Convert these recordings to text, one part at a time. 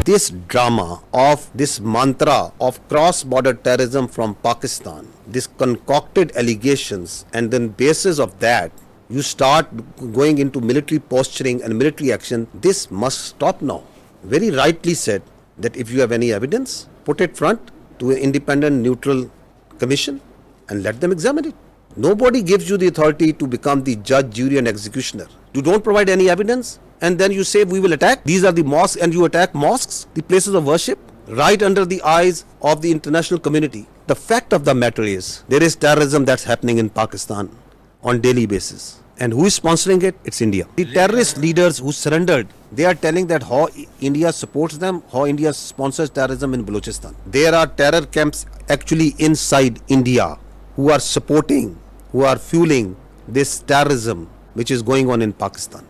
This drama of this mantra of cross-border terrorism from Pakistan, this concocted allegations, and then basis of that, you start going into military posturing and military action. This must stop now. Very rightly said that if you have any evidence, put it front to an independent, neutral commission and let them examine it. Nobody gives you the authority to become the judge, jury and executioner. You don't provide any evidence and then you say we will attack. These are the mosques and you attack mosques, the places of worship, right under the eyes of the international community. The fact of the matter is there is terrorism that's happening in Pakistan on daily basis. And who is sponsoring it? It's India. The terrorist leaders who surrendered, they are telling that how India supports them, how India sponsors terrorism in Balochistan. There are terror camps actually inside India who are supporting, who are fueling this terrorism which is going on in Pakistan.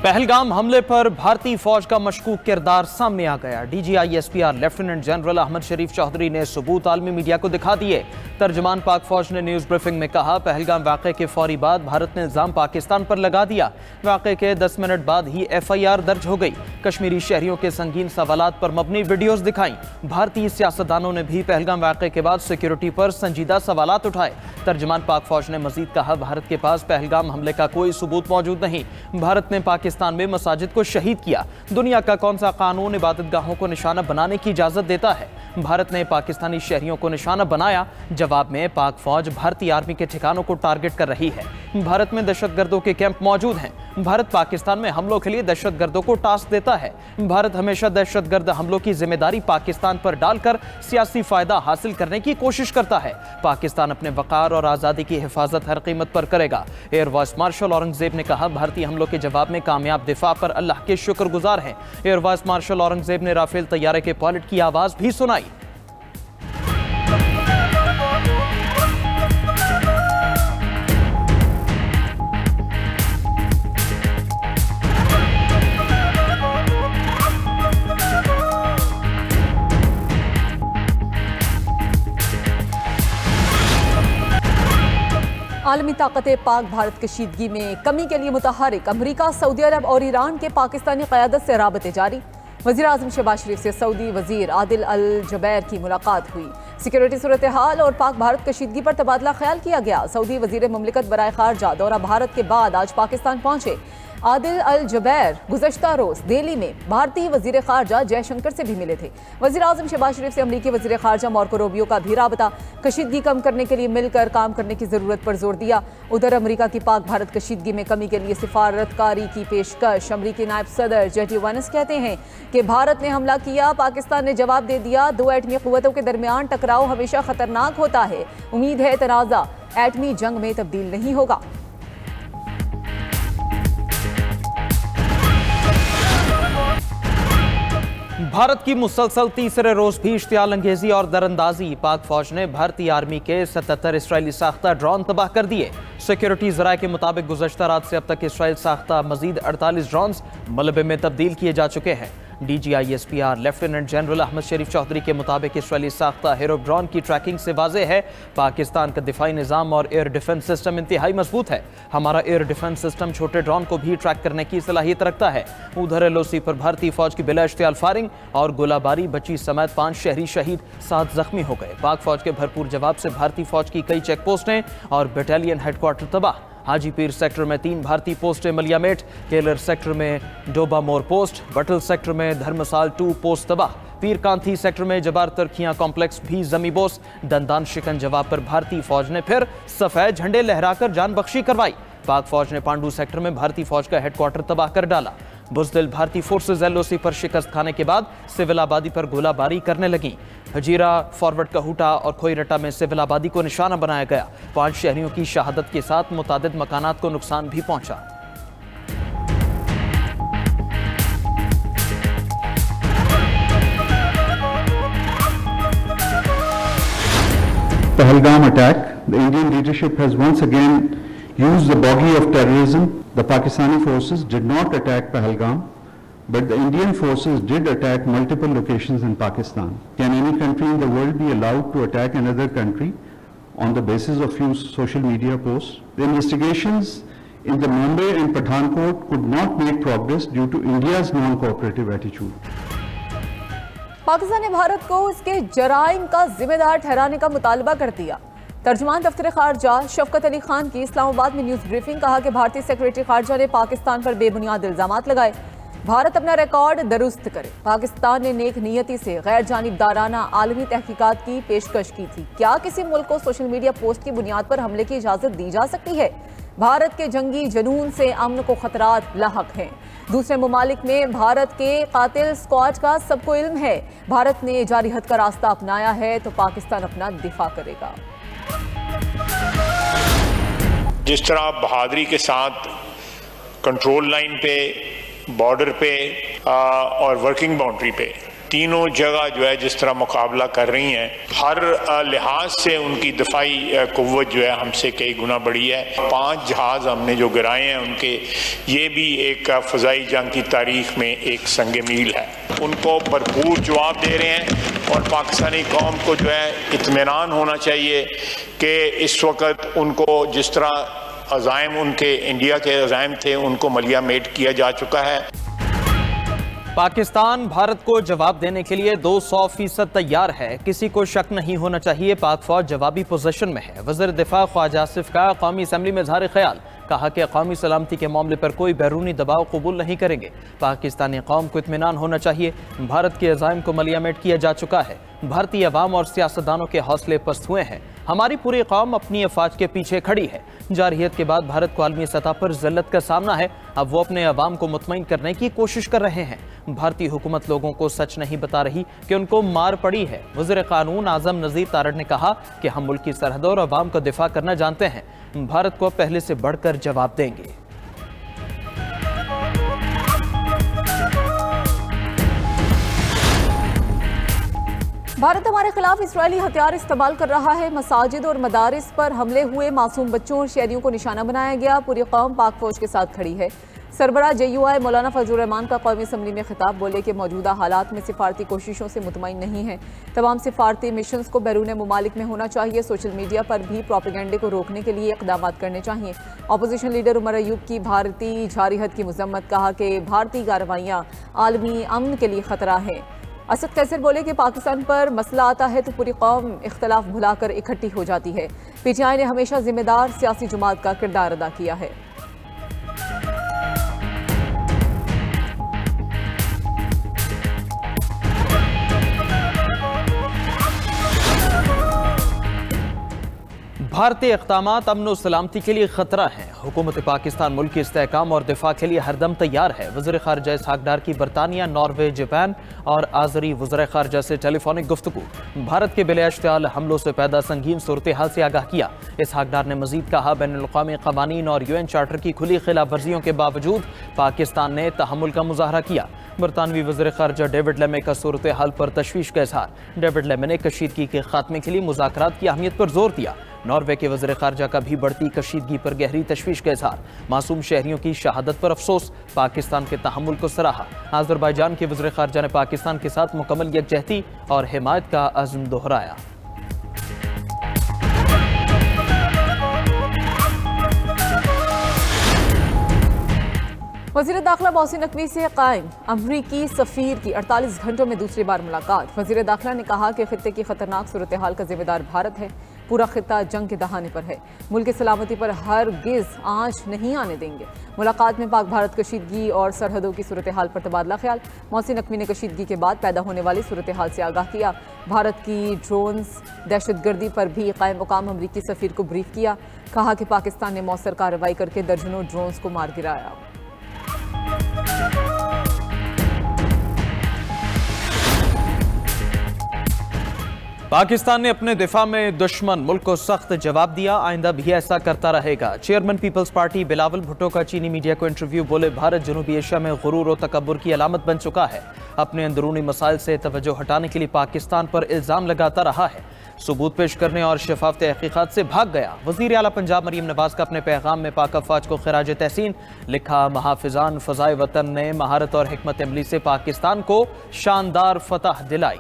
Pahalgam हमले पर भारतीय फौज का मशकूक किरदार सामने आ गया। DGISPR lieutenant general Ahmad शरीफ चौधरी ने सबूत आलमी मीडिया को दिखा दिए। तर्जमान पाक फौज ने न्यूज ब्रीफिंग में कहा, पहलगाम वाक़े के फौरी बाद भारत ने इल्जाम पाकिस्तान पर लगा दिया। वाक़े के 10 मिनट बाद ही FIR दर्ज हो गई। कश्मीरी शहरियों के संगीन सवालात पर मबनी वीडियोस दिखाई। भारतीय सियासतदानों ने भी पहलगाम वाक़े के बाद सिक्योरिटी पर संजीदा सवालात उठाए। तर्जमान पाक फौज ने मजीद कहा, भारत के पास पहलगाम हमले का कोई सबूत मौजूद नहीं। भारत ने पाकिस्तान में मसाजिद को शहीद किया। दुनिया का कौन सा कानून इबादतगाहों को निशाना बनाने की इजाजत देता है? भारत ने पाकिस्तानी शहरियों को निशाना बनाया। जवाब में पाक फौज भारतीय आर्मी के ठिकानों को टारगेट कर रही है। भारत में दहशतगर्दों के कैंप मौजूद हैं। भारत पाकिस्तान में हमलों के लिए दहशतगर्दों को टास्क देता है। भारत हमेशा दहशतगर्द हमलों की जिम्मेदारी पाकिस्तान पर डालकर सियासी फायदा हासिल करने की कोशिश करता है। पाकिस्तान अपने वकार और आज़ादी की हिफाजत हर कीमत पर करेगा। एयर वाइस मार्शल औरंगजेब ने कहा, भारतीय हमलों के जवाब में कामयाब दिफा पर अल्लाह के शुक्रगुजार हैं। एयर वाइस मार्शल औरंगजेब ने राफेल तैयारे के पायलट की आवाज भी सुनाई। आलमी ताकतें पाक भारत कशीदगी में कमी के लिए मुतहरिक। अमरीका, सऊदी अरब और ईरान के पाकिस्तानी क़यादत से राबते जारी। वज़ीर आज़म शहबाज शरीफ से सऊदी वज़ीर आदिल अल जुबैर की मुलाकात हुई। सिक्योरिटी सूरत हाल और पाक भारत कशीदगी पर तबादला ख्याल किया गया। सऊदी वज़ीर मुमलिकत बराए खारजा दौरा भारत के बाद आज पाकिस्तान पहुंचे। आदिल अल जुबैर गुज़श्ता रोज़ दिल्ली में भारतीय वज़ीर खारजा जयशंकर से भी मिले थे। वज़ीर आज़म शहबाज शरीफ से अमरीकी वज़ीर खारजा मार्को रूबियो का भी राबता। कशीदगी कम करने के लिए मिलकर काम करने की ज़रूरत पर जोर दिया। उधर अमरीका की पाक भारत कशीदगी में कमी के लिए सिफारतकारी की पेशकश। अमरीकी नायब सदर जेडी वांस कहते हैं कि भारत ने हमला किया, पाकिस्तान ने जवाब दे दिया। दो एटमी क़ुव्वतों के दरमियान टकराव हमेशा ख़तरनाक होता है। उम्मीद है तनाज़ा एटमी जंग में तब्दील नहीं होगा। भारत की मुसलसल तीसरे रोज भी इश्तियाल अंगेजी और दरअंदाजी। पाक फौज ने भारतीय आर्मी के 77 इसराइली साख्ता ड्रोन तबाह कर दिए। सिक्योरिटी ज़राए के मुताबिक गुज़श्ता रात से अब तक इसराइल साख्ता मजीद 48 ड्रोन मलबे में तब्दील किए जा चुके हैं। DGISPR लेफ्टिनेंट जनरल अहमद शरीफ चौधरी के मुताबिक इसराइली साख्ता हीरो ड्रोन की ट्रैकिंग से वाज़ेह है पाकिस्तान का दिफाई निज़ाम और एयर डिफेंस सिस्टम इंतहाई मजबूत है। हमारा एयर डिफेंस सिस्टम छोटे ड्रोन को भी ट्रैक करने की सलाहियत रखता है। उधर LOC पर भारतीय फौज की बिला इश्तियाल फायरिंग और गोलाबारी, बची समेत 5 शहरी शहीद, 7 जख्मी हो गए। पाक फौज के भरपूर जवाब से भारतीय फौज की कई चेक पोस्टें और बटालियन हेडक्वार्टर तबाह। हाजीपीर सेक्टर में 3 भारतीय पोस्टें मलियामेट, केलर सेक्टर में डोबा मोर पोस्ट, बटल सेक्टर में धर्मसाल 2 पोस्ट तबाह। पीर कांथी सेक्टर में जबार तरखियां कॉम्प्लेक्स भी जमीबोस। दंदान शिकन जवाब पर भारतीय फौज ने फिर सफेद झंडे लहराकर जान बख्शी करवाई। पाक फौज ने पांडू सेक्टर में भारतीय फौज का हेडक्वार्टर तबाह कर डाला। बुज़दिल भारतीय फोर्सेज LOC पर शिकस्त खाने के बाद सिविल आबादी पर गोलाबारी करने लगी। हजीरा, फॉरवर्ड कहूटा और खोईरटा में सिविल आबादी को निशाना बनाया गया। 5 शहरियों की शहादत के साथ मुतादिद मकानात को नुकसान भी पहुंचा। Pahalgam attack, the Indian leadership has once again used the bogie of terrorism. The Pakistani forces did not attack Pahalgam, but the Indian forces did attack multiple locations in Pakistan. Can any country in the world be allowed to attack another country on the basis of few social media posts? The investigations in the Mumbai and Pathankot could not make progress due to India's non-cooperative attitude. Pakistan ने भारत को इसके जराइम का जिम्मेदार ठहराने का मुतालबा कर दिया। तर्जुमान दफ्तर खारजा शफकत अली खान की इस्लामाबाद में न्यूज ब्रीफिंग, कहा कि भारतीय सेक्रेटरी खारजा ने पाकिस्तान पर बेबुनियाद इल्जामात लगाए। भारत अपना रिकॉर्ड दुरुस्त करे। पाकिस्तान ने नेक नियति से गैर जानिबदाराना आलमी तहकीकात की पेशकश की थी। क्या किसी मुल्क को सोशल मीडिया पोस्ट की बुनियाद पर हमले की इजाजत दी जा सकती है? भारत के जंगी जुनून से अमन को खतरात लाहक हैं। दूसरे ममालिक में भारत के कातिल स्क्वाड का सबको इल्म है। भारत ने जारी हद का रास्ता अपनाया है तो पाकिस्तान अपना दिफा करेगा। जिस तरह बहादुरी के साथ कंट्रोल लाइन पे, बॉर्डर पे और वर्किंग बाउंड्री पे तीनों जगह जो है जिस तरह मुकाबला कर रही हैं, हर लिहाज से उनकी दफाई कुव्वत जो है हमसे कई गुना बढ़ी है। 5 जहाज़ हमने जो गिराए हैं उनके, ये भी एक फ़ज़ाई जंग की तारीख में एक संग मील है। उनको भरपूर जवाब दे रहे हैं और पाकिस्तानी कौम को जो है इत्मीनान होना चाहिए कि इस वक्त उनको जिस तरह अज़ाइम उनके इंडिया के अज़ाइम थे उनको मलिया मेट किया जा चुका है। पाकिस्तान भारत को जवाब देने के लिए 200% तैयार है, किसी को शक नहीं होना चाहिए। पाक फौज जवाबी पोजीशन में है। वज़ीर दिफा ख्वाजा आसिफ का कौमी असम्बली में इज़हार ख्याल, कहा कि कौमी सलामती के मामले पर कोई बैरूनी दबाव कबूल नहीं करेंगे। पाकिस्तानी कौम को इत्मीनान होना चाहिए। भारत के अज़ाइम को मलियामेट किया जा चुका है। भारतीय अवाम और सियासतदानों के हौसले पस्त हुए हैं। हमारी पूरी कौम अपनी अफवाज के पीछे खड़ी है। जारहियत के बाद भारत को आलमी सतह पर ज़िल्लत का सामना है। अब वो अपने अवाम को मुतमईन करने की कोशिश कर रहे हैं। भारतीय हुकूमत लोगों को सच नहीं बता रही कि उनको मार पड़ी है। वज़ीर क़ानून आज़म नज़ीर तारड़ ने कहा कि हम मुल्क की सरहदों और अवाम का दिफा करना जानते हैं। भारत को पहले से बढ़कर जवाब देंगे। भारत हमारे खिलाफ इस्राएली हथियार इस्तेमाल कर रहा है। मसाजिद और मदारिस पर हमले हुए, मासूम बच्चों और शहरियों को निशाना बनाया गया। पूरी कौम पाक फौज के साथ खड़ी है। सरबराह JUI मौलाना फजलुर रहमान का कौमी असम्बली में खिताब, बोले कि मौजूदा हालात में सिफारती कोशिशों से मुतमईन नहीं है। तमाम सिफारती मिशंस को बैरून ममालिक में होना चाहिए। सोशल मीडिया पर भी प्रोपेगेंडे को रोकने के लिए इक़दाम करने चाहिए। अपोजिशन लीडर उमर अयूब की भारतीय जारहियत की मजम्मत, कहा कि भारतीय कार्रवाइयाँ आलमी अमन के लिए खतरा है। असद कैसर बोले कि पाकिस्तान पर मसला आता है तो पूरी कौम इख्तलाफ भुलाकर इकट्ठी हो जाती है। PTI ने हमेशा जिम्मेदार सियासी जमात का किरदार अदा किया है। भारतीय इक़दामात अमन और सलामती के लिए खतरा है। हुकूमत पाकिस्तान मुल्क के इस्तेहकाम और दिफा के लिए हरदम तैयार है। वज़ीर ख़ारजा इसहाक डार की बरतानिया, नॉर्वे, जापान और आज़री वज़ीर ख़ारजा से टेलीफोनिक गुफ्तगू। भारत के बिलाश्तियाल हमलों से पैदा संगीन सूरत हाल से आगाह किया। इसहाक डार ने मजीद कहा, बैनुल-अक़वामी क़वानीन और UN चार्टर की खुली खिलाफ वर्जियों के बावजूद पाकिस्तान ने तहम्मुल का मुज़ाहरा किया। बरतानवी वज़ीर ख़ारजा डेविड लेमे का सूरत हाल पर तशवीश का इजहार। डेविड लेमे ने कशीदगी के खात्मे के लिए मुज़ाकरात की अहमियत पर जोर दिया। नॉर्वे के वज़ीर ख़ारजा का भी बढ़ती कशीदगी पर गहरी तशवीश का इजहार। मासूम शहरियों की शहादत पर अफसोस, पाकिस्तान के तहम्मुल को सराहा। अज़रबैजान के वज़ीर ख़ारजा ने पाकिस्तान के साथ मुकम्मल यकजहती और हिमायत का अज़्म दोहराया। वज़ीर दाखिला मोहसिन नकवी से कायम अमरीकी सफ़ीर की 48 घंटों में दूसरी बार मुलाकात। वज़ीर दाखिला ने कहा कि खित्ते की खतरनाक सूरत हाल का जिम्मेदार भारत है। पूरा खित्ता जंग के दहाने पर है। मुल्क की सलामती पर हरगिज़ आंच नहीं आने देंगे। मुलाकात में पाक भारत कशीदगी और सरहदों की सूरत हाल पर तबादला ख्याल। मोहसिन नकवी ने कशीदगी के बाद पैदा होने वाली सूरत हाल से आगाह किया। भारत की ड्रोन्स दहशतगर्दी पर भी कायम मुकाम अमरीकी सफ़ीर को ब्रीफ किया। कहा कि पाकिस्तान ने मौसर कार्रवाई करके दर्जनों ड्रोन्स को मार गिराया। पाकिस्तान ने अपने दिफा में दुश्मन मुल्क को सख्त जवाब दिया। आइंदा भी ऐसा करता रहेगा। चेयरमैन पीपल्स पार्टी बिलावल भुट्टो का चीनी मीडिया को इंटरव्यू, बोले भारत जनूबी एशिया में गुरूर और तकब्बुर की अलामत बन चुका है। अपने अंदरूनी मसाइल से तवज्जो हटाने के लिए पाकिस्तान पर इल्ज़ाम लगाता रहा है। सबूत पेश करने और शफाफ तहकीकात से भाग गया। वज़ीर आला पंजाब मरीम नवाज का अपने पैगाम में पाक अफवाज को खिराज तहसीन, लिखा महाफिजान फ़ज़ाए वतन ने महारत और हिकमत अमली से पाकिस्तान को शानदार फतह दिलाई।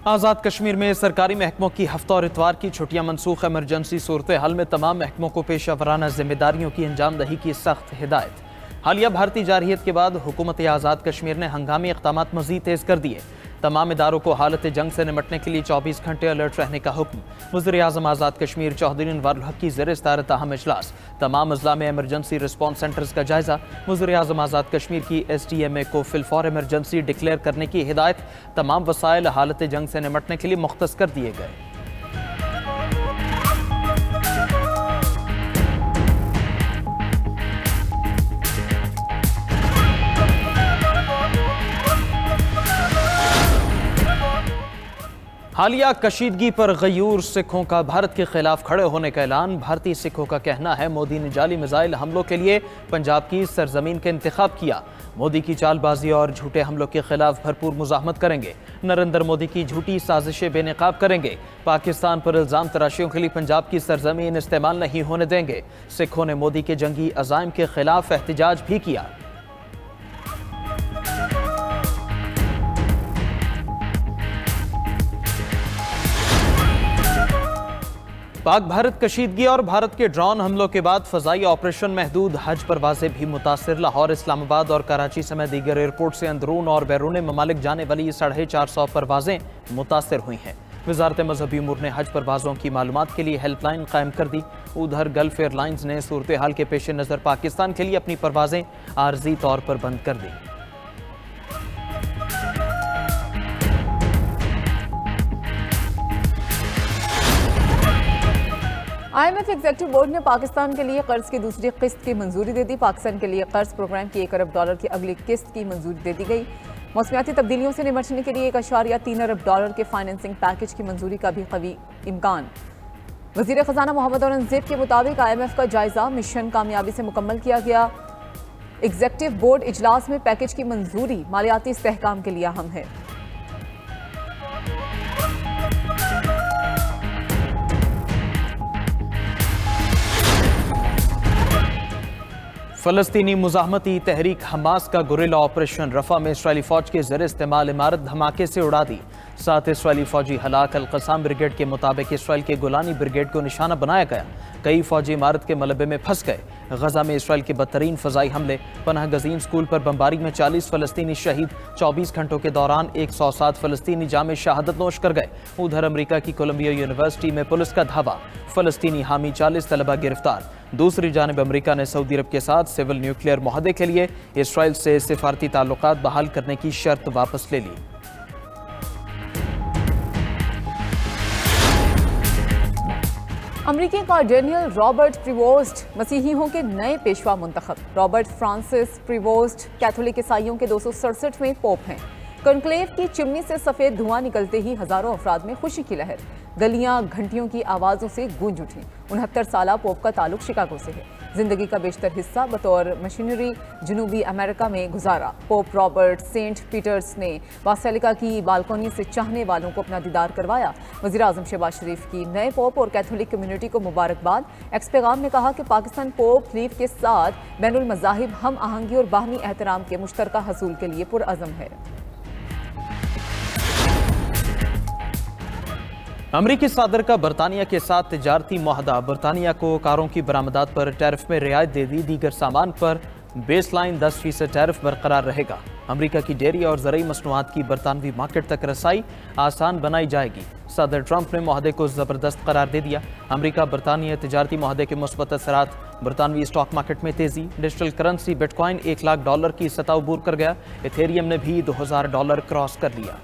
आज़ाद कश्मीर में सरकारी महकमों की हफ्ता और इतवार की छुट्टियां मनसूख। इमरजेंसी सूरत हाल में तमाम महकमों को पेशा वराना जिम्मेदारियों की अंजामदही की सख्त हिदायत। हालिया भारतीय जारहियत के बाद हुकूमत आज़ाद कश्मीर ने हंगामी इक़दामात मज़ीद तेज़ कर दिए। तमाम इदारों को हालत जंग से निपटने के लिए 24 घंटे अलर्ट रहने का हुक्म। वज़ीर-ए-आज़म आज़ाद कश्मीर चौधरी अनवारुल हक की ज़ेर सदारत अहम इजलास। तमाम अज़ला में इमरजेंसी रिस्पॉन्स सेंटर्स का जायज़ा। वज़ीर-ए-आज़म आज़ाद कश्मीर की SDMA को फिलफौर इमरजेंसी डिक्लेयर करने की हिदायत। तमाम वसाइल हालत जंग से निपटने के लिए मुख्तस कर दिए गए। हालिया कशीदगी पर गयूर सिखों का भारत के खिलाफ खड़े होने का ऐलान। भारतीय सिखों का कहना है मोदी ने जाली मिसाइल हमलों के लिए पंजाब की सरजमीन का इंतखाब किया। मोदी की चालबाजी और झूठे हमलों के खिलाफ भरपूर मुजाहमत करेंगे। नरेंद्र मोदी की झूठी साजिशें बेनकाब करेंगे। पाकिस्तान पर इल्जाम तराशियों के लिए पंजाब की सरजमीन इस्तेमाल नहीं होने देंगे। सिखों ने मोदी के जंगी अज़ाइम के खिलाफ एहतजाज भी किया। पाक भारत कशीदगी और भारत के ड्रोन हमलों के बाद फ़ज़ाई ऑपरेशन महदूद। हज परवाज़ें भी मुतासिर। लाहौर, इस्लामाबाद और कराची समेत दीगर एयरपोर्ट से अंदरून और बैरून ममालिक जाने वाली 450 परवाज़ें मुतासिर हुई हैं। वज़ारत मज़हबी उमूर ने हज परवाज़ों की मालूमात के लिए हेल्पलाइन कायम कर दी। उधर गल्फ एयरलाइंस ने सूरत हाल के पेश नज़र पाकिस्तान के लिए अपनी परवाज़ें आर्जी तौर पर बंद कर दी। IMF एग्जीक्यूटिव बोर्ड ने पाकिस्तान के लिए कर्ज की दूसरी किस्त की मंजूरी दे दी। पाकिस्तान के लिए कर्ज प्रोग्राम की $1 अरब की अगली किस्त की मंजूरी दे दी गई। मौसमियाती तब्दीलियों से निपटने के लिए $1.3 अरब के फाइनेंसिंग पैकेज की मंजूरी का भी कवी इम्कान। वजीर खजाना मोहम्मद औरंगजेब के मुताबिक IMF का जायजा मिशन कामयाबी से मुकम्मल किया गया। एग्जीक्यूटिव बोर्ड इजलास में पैकेज की मंजूरी मालियाती इस्तेहकाम के लिए अहम है। फ़लस्तीनी मुज़ाहमती तहरीक हमास का गुरिल्ला ऑपरेशन। रफ़ा में इसराइली फ़ौज के ज़र इस्तेमाल इमारत धमाके से उड़ा दी। 7 इसराइली फ़ौजी हलाक। अल-क़साम ब्रिगेड के मुताबिक इसराइल के गोलानी ब्रिगेड को निशाना बनाया गया। कई फ़ौजी इमारत के मलबे में फंस गए। गजा में इसराइल के बदतरीन फ़ज़ाई हमले। पनाह गज़ीन स्कूल पर बमबारी में 40 फ़लस्तीनी शहीद। 24 घंटों के दौरान 107 फ़लस्तीनी जामे शहादत नोश कर गए। उधर अमरीका की कोलंबिया यूनिवर्सिटी में पुलिस का धावा। फ़लस्तीनी हामी 40 तलबा गिरफ्तार। दूसरी जानिब अमरीका ने सऊदी अरब के साथ सिविल न्यूक्लियर मुआहदे के लिए इसराइल से सिफारती ताल्लुकात बहाल करने की शर्त वापस ले ली। अमरीकी कार्डिनल रॉबर्ट प्रीवोस्ट मसीहियों के नए पेशवा मुंतखब। रॉबर्ट फ्रांसिस प्रीवोस्ट कैथोलिक ईसाइयों के 267वें पोप हैं। कॉन्क्लेव की चिमनी से सफेद धुआं निकलते ही हजारों अफराद में खुशी की लहर। गलियां घंटियों की आवाज़ों से गूंज उठी। 69 साला पोप का ताल्लुक शिकागो से है। जिंदगी का बेशतर हिस्सा बतौर मिशनरी जनूबी अमेरिका में गुजारा। पोप रॉबर्ट सेंट पीटर्स ने बासिलिका की बालकोनी से चाहने वालों को अपना दीदार करवाया। वज़ीर-ए-आज़म शहबाज शरीफ की नए पोप और कैथोलिक कम्युनिटी को मुबारकबाद। एक्स पैगाम में कहा कि पाकिस्तान पोप लीव के साथ बैनुल मज़ाहिब हम आहंगी और बाहमी एहतराम के मुश्तरका हसूल के लिए पुरअज़म है। अमरीकी सदर का बरतानिया के साथ तिजारती मुआहदा। बरतानिया को कारों की बरामदात पर टैरिफ में रियायत दे दी। दीगर सामान पर बेसलाइन 10% टैरिफ बरकरार रहेगा। अमरीका की डेयरी और ज़रूरी मसनूआत की बरतानवी मार्केट तक रसाई आसान बनाई जाएगी। सदर ट्रंप ने मुआहदे को ज़बरदस्त करार दे दिया। अमरीका बरतानिया तिजारती मुआहदे के मुस्बत असरात। बरतानवी स्टॉक मार्केट में तेज़ी। डिजिटल करेंसी बिटकॉइन $1 लाख की सतह अबूर कर गया। इथेरियम ने भी $2000 क्रॉस कर लिया।